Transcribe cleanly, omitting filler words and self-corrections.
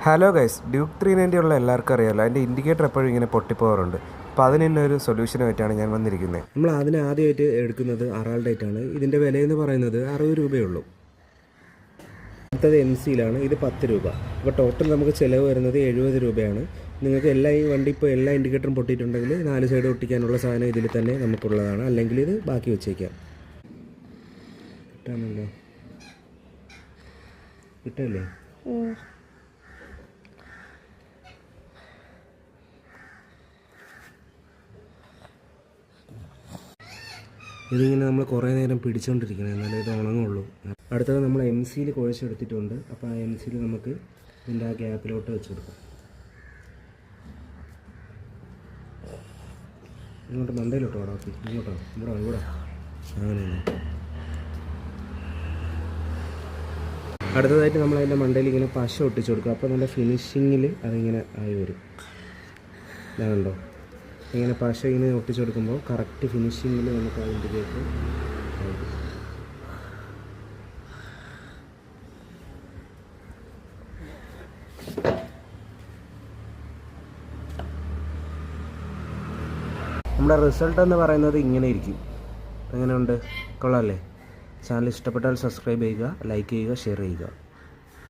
Hello guys, Duke 390 ഉള്ള എല്ലാവർക്കും അറിയാമല്ലോ, അതിൻ്റെ ഇൻഡിക്കേറ്റർ എപ്പോഴും ഇങ്ങനെ പൊട്ടിപ്പോകാറുണ്ട്. അപ്പോൾ അതിനൊരു സൊല്യൂഷനുമായിട്ടാണ് ഞാൻ വന്നിരിക്കുന്നത്. നമ്മൾ അതിന് ആദ്യമായിട്ട് എടുക്കുന്നത് അറാൾഡേറ്റ് ആണ്. ഇതിൻ്റെ വിലയെന്ന് പറയുന്നത് 60 രൂപയുള്ളൂ. അടുത്തത് MC-യിലാണ്, ഇത് 10 രൂപ. അപ്പോൾ ടോട്ടൽ നമുക്ക് ചിലവ് വരുന്നത് 70 രൂപയാണ്. നിങ്ങൾക്ക് ഈ വണ്ടി ഇപ്പോൾ എല്ലാ ഇൻഡിക്കേറ്ററും പൊട്ടിയിട്ടുണ്ടെങ്കിൽ 4 സൈഡ് ഒട്ടിക്കാനുള്ള സാധനം ഇതിൽ തന്നെ നമുക്കുള്ളതാണ്. അല്ലെങ്കിൽ ഇത് ബാക്കി വെച്ചേക്കാം. കിട്ടാമല്ലോ, കിട്ടല്ലേ? ഇതിങ്ങനെ നമ്മൾ കുറേ നേരം പിടിച്ചുകൊണ്ടിരിക്കണം, എന്നാലേ ഇത് ഉണങ്ങുള്ളൂ. അടുത്തത് നമ്മൾ MC-യിൽ കുഴച്ചെടുത്തിട്ടുണ്ട്. അപ്പോൾ ആ MC-യിൽ നമുക്ക് ഇതിൻ്റെ ആ ഗ്യാപ്പിലോട്ട് വെച്ച് കൊടുക്കാം. ഇങ്ങോട്ട് മണ്ടയിലോട്ടോ ഓടാക്കി, ഇങ്ങോട്ടോ, ഇവിടെ അങ്ങനെയാണ്. അടുത്തതായിട്ട് നമ്മൾ അതിൻ്റെ മണ്ടയിൽ ഇങ്ങനെ പശ ഒട്ടിച്ചു കൊടുക്കുക. അപ്പോൾ നല്ല ഫിനിഷിങ്ങിൽ അതിങ്ങനെ ആയി വരും. ഇതാണല്ലോ, ഇങ്ങനെ പശ ഇങ്ങനെ ഒട്ടിച്ചു കൊടുക്കുമ്പോൾ കറക്റ്റ് ഫിനിഷിങ്ങിൽ നമുക്ക് അതിൻ്റെ കേക്ക് നമ്മുടെ റിസൾട്ട് എന്ന് പറയുന്നത് ഇങ്ങനെ ഇരിക്കും. എങ്ങനെയുണ്ട്? കൊള്ളാമല്ലേ? ചാനൽ ഇഷ്ടപ്പെട്ടാൽ സബ്സ്ക്രൈബ് ചെയ്യുക, ലൈക്ക് ചെയ്യുക, ഷെയർ ചെയ്യുക.